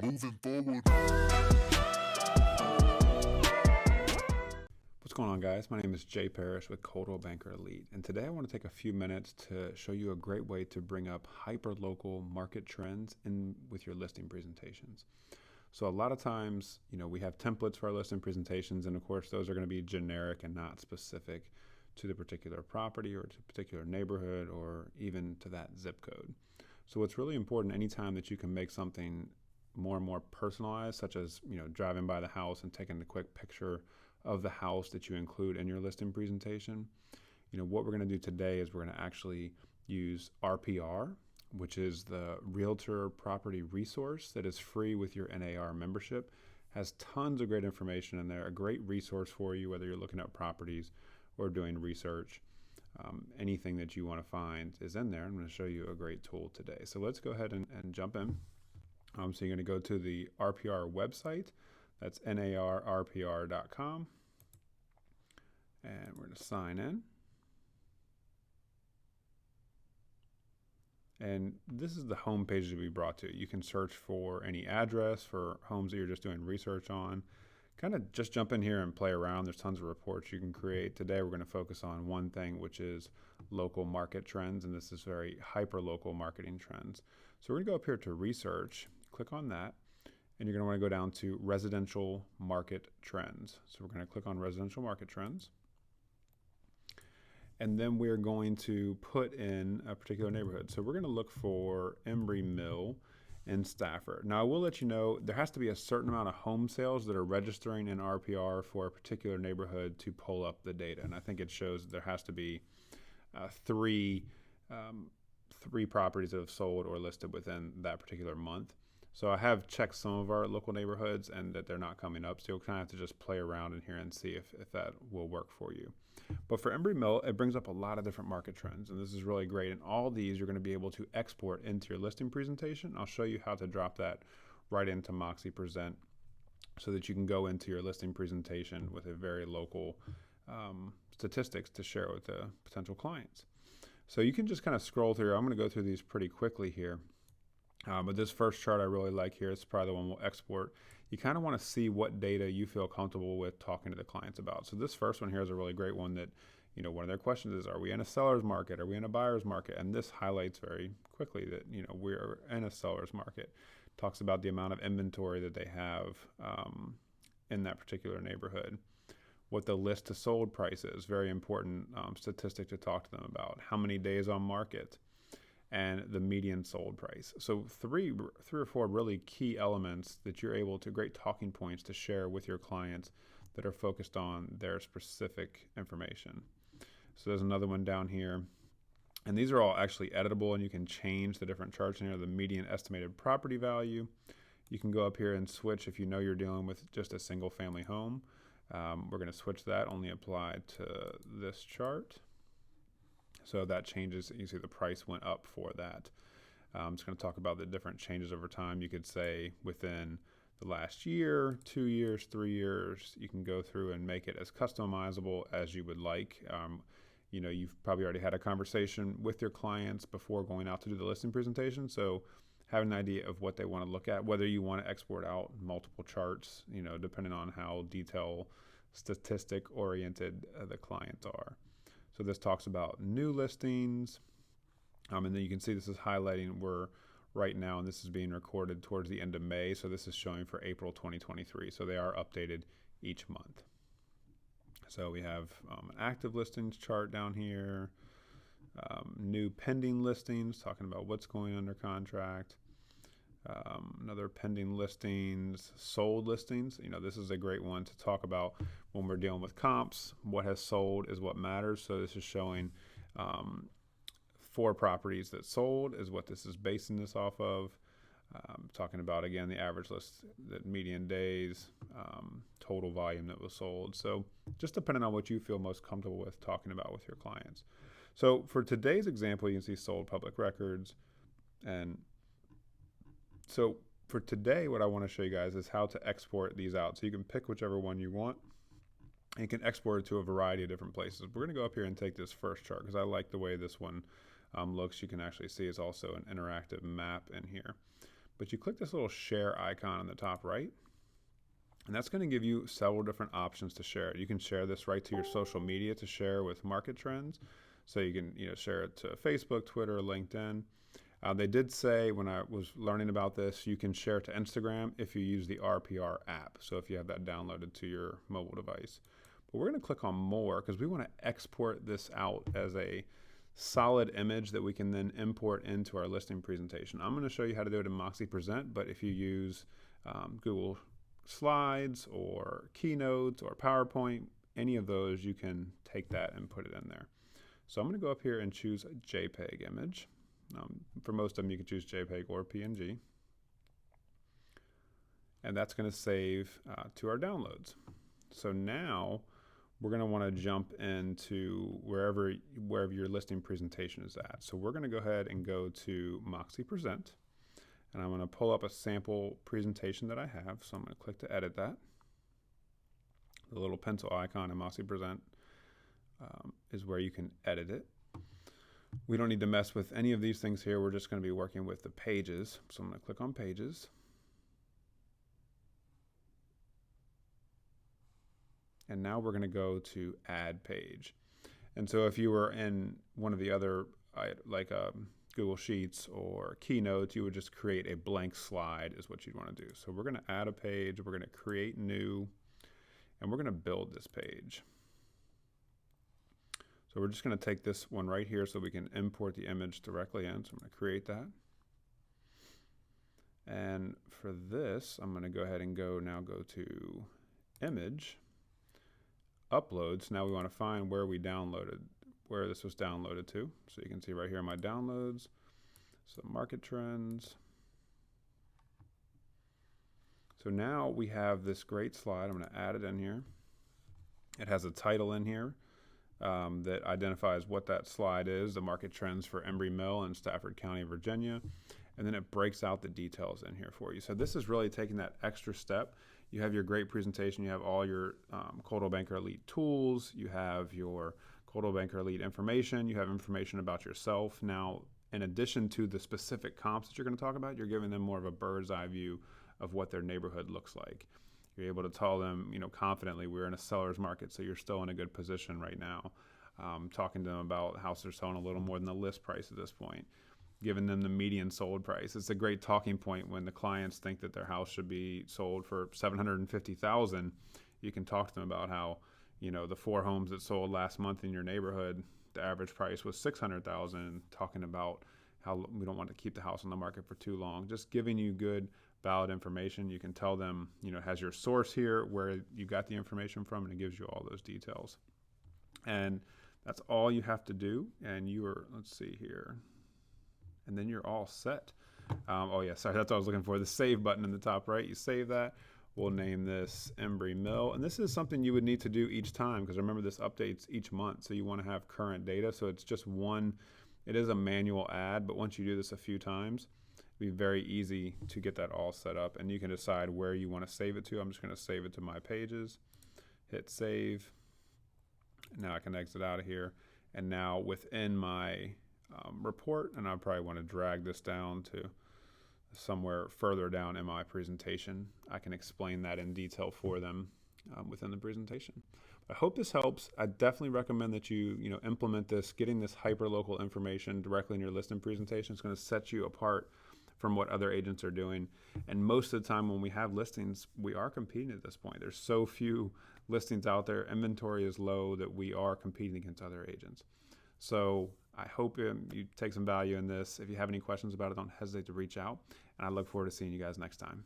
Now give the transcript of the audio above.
moving forward. What's going on, guys? My name is Jay Parrish with Coldwell Banker Elite, and today I want to take a few minutes to show you a great way to bring up hyper-local market trends in with your listing presentations. So a lot of times, we have templates for our listing presentations, and of course those are going to be generic and not specific to the particular property or to a particular neighborhood or even to that zip code. So what's really important anytime that you can make something more and more personalized, such as driving by the house and taking a quick picture of the house that you include in your listing presentation, what we're going to do today is we're going to actually use RPR, which is the Realtor Property Resource that is free with your NAR membership. Has tons of great information in there, a great resource for you whether you're looking at properties or doing research. Anything that you want to find is in there. I'm going to show you a great tool today. So let's go ahead and jump in. So you're going to go to the RPR website. That's narrpr.com. And we're going to sign in. And this is the home page to be brought to. You can search for any address for homes that you're just doing research on. Kind of just jump in here and play around. There's tons of reports you can create. Today we're going to focus on one thing, which is local market trends, and this is very hyper-local marketing trends. So we're going to go up here to research, click on that, and you're going to want to go down to residential market trends. So we're going to click on residential market trends. And then we're going to put in a particular neighborhood. So we're going to look for Embry Mill in Stafford. Now I will let you know there has to be a certain amount of home sales that are registering in RPR for a particular neighborhood to pull up the data. And I think it shows that there has to be three properties that have sold or listed within that particular month. So I have checked some of our local neighborhoods and that they're not coming up. So you'll kind of have to just play around in here and see if that will work for you. But for Embry Mill, it brings up a lot of different market trends. And this is really great. And all these you're going to be able to export into your listing presentation. I'll show you how to drop that right into MoxiPresent so that you can go into your listing presentation with a very local statistics to share with the potential clients. So you can just kind of scroll through. I'm going to go through these pretty quickly here. But this first chart I really like here. It's probably the one we'll export. You kind of want to see what data you feel comfortable with talking to the clients about. So this first one here is a really great one that, one of their questions is, are we in a seller's market? Are we in a buyer's market? And this highlights very quickly that, we're in a seller's market. Talks about the amount of inventory that they have in that particular neighborhood. What the list to sold price is, very important statistic to talk to them about. How many days on market? And the median sold price. So three or four really key elements that you're able to, great talking points to share with your clients that are focused on their specific information. So there's another one down here. And these are all actually editable, and you can change the different charts in here. The median estimated property value. You can go up here and switch if you're dealing with just a single family home. We're going to switch that, only apply to this chart. So that changes. You see the price went up for that. I'm just going to talk about the different changes over time. You could say within the last year, 2 years, 3 years, you can go through and make it as customizable as you would like. You've probably already had a conversation with your clients before going out to do the listing presentation. So have an idea of what they want to look at, whether you want to export out multiple charts, depending on how detail statistic oriented the clients are. So this talks about new listings, and then you can see this is highlighting we're right now, and this is being recorded towards the end of May, so this is showing for April 2023. So they are updated each month. So we have an active listings chart down here, new pending listings, talking about what's going under contract, another pending listings, sold listings. This is a great one to talk about when we're dealing with comps. What has sold is what matters. So this is showing 4 properties that sold is what this is basing this off of. Talking about, again, the average list, the median days, total volume that was sold. So just depending on what you feel most comfortable with talking about with your clients. So for today's example, you can see sold public records. And so for today, what I want to show you guys is how to export these out. So you can pick whichever one you want. And you can export it to a variety of different places. We're going to go up here and take this first chart because I like the way this one looks. You can actually see it's also an interactive map in here. but you click this little share icon on the top right, and that's going to give you several different options to share. You can share this right to your social media to share with market trends. So you can share it to Facebook, Twitter, LinkedIn. They did say when I was learning about this, you can share it to Instagram if you use the RPR app. So if you have that downloaded to your mobile device. But we're going to click on more because we want to export this out as a solid image that we can then import into our listing presentation. I'm going to show you how to do it in MoxiPresent, but if you use Google Slides or Keynote or PowerPoint, any of those, you can take that and put it in there. So I'm going to go up here and choose a JPEG image. For most of them, you can choose JPEG or PNG. And that's going to save to our downloads. So now we're going to want to jump into wherever your listing presentation is at. So we're going to go ahead and go to MoxiPresent. And I'm going to pull up a sample presentation that I have. So I'm going to click to edit that. The little pencil icon in MoxiPresent is where you can edit it. We don't need to mess with any of these things here. We're just going to be working with the pages. So I'm going to click on pages. And now we're going to go to add page. And so if you were in one of the other, like Google Sheets or Keynote, you would just create a blank slide is what you'd want to do. So we're going to add a page. We're going to create new, and we're going to build this page. So we're just going to take this one right here so we can import the image directly in. So I'm going to create that. And for this, I'm going to go ahead and go to image, uploads. Now we want to find where this was downloaded to. So you can see right here in my downloads, so market trends. So now we have this great slide. I'm going to add it in here. It has a title in here that identifies what that slide is, the market trends for Embry Mill in Stafford County, Virginia. And then it breaks out the details in here for you. So this is really taking that extra step. You have your great presentation. You have all your Coldwell Banker Elite tools. You have your Coldwell Banker Elite information. You have information about yourself. Now, in addition to the specific comps that you're going to talk about, you're giving them more of a bird's eye view of what their neighborhood looks like. You're able to tell them, confidently, we're in a seller's market, so you're still in a good position right now. Talking to them about houses are selling a little more than the list price at this point. Giving them the median sold price. It's a great talking point when the clients think that their house should be sold for $750,000. You can talk to them about how, the 4 homes that sold last month in your neighborhood, the average price was $600,000. Talking about how we don't want to keep the house on the market for too long. Just giving you good, valid information. You can tell them, it has your source here, where you got the information from, and it gives you all those details. And that's all you have to do. And let's see here. And then you're all set. Oh yeah, sorry, that's what I was looking for. The save button in the top right, you save that. We'll name this Embry Mill. And this is something you would need to do each time, because remember this updates each month. So you want to have current data. So it's just it is a manual add, but once you do this a few times, it'll be very easy to get that all set up. And you can decide where you want to save it to. I'm just going to save it to my pages. Hit save. Now I can exit out of here. And now within my report, and I probably want to drag this down to somewhere further down in my presentation. I can explain that in detail for them within the presentation. I hope this helps. I definitely recommend that you implement this. Getting this hyper-local information directly in your listing presentation is going to set you apart from what other agents are doing. And most of the time when we have listings, we are competing at this point. There's so few listings out there. Inventory is low that we are competing against other agents. So I hope you take some value in this. If you have any questions about it, don't hesitate to reach out. And I look forward to seeing you guys next time.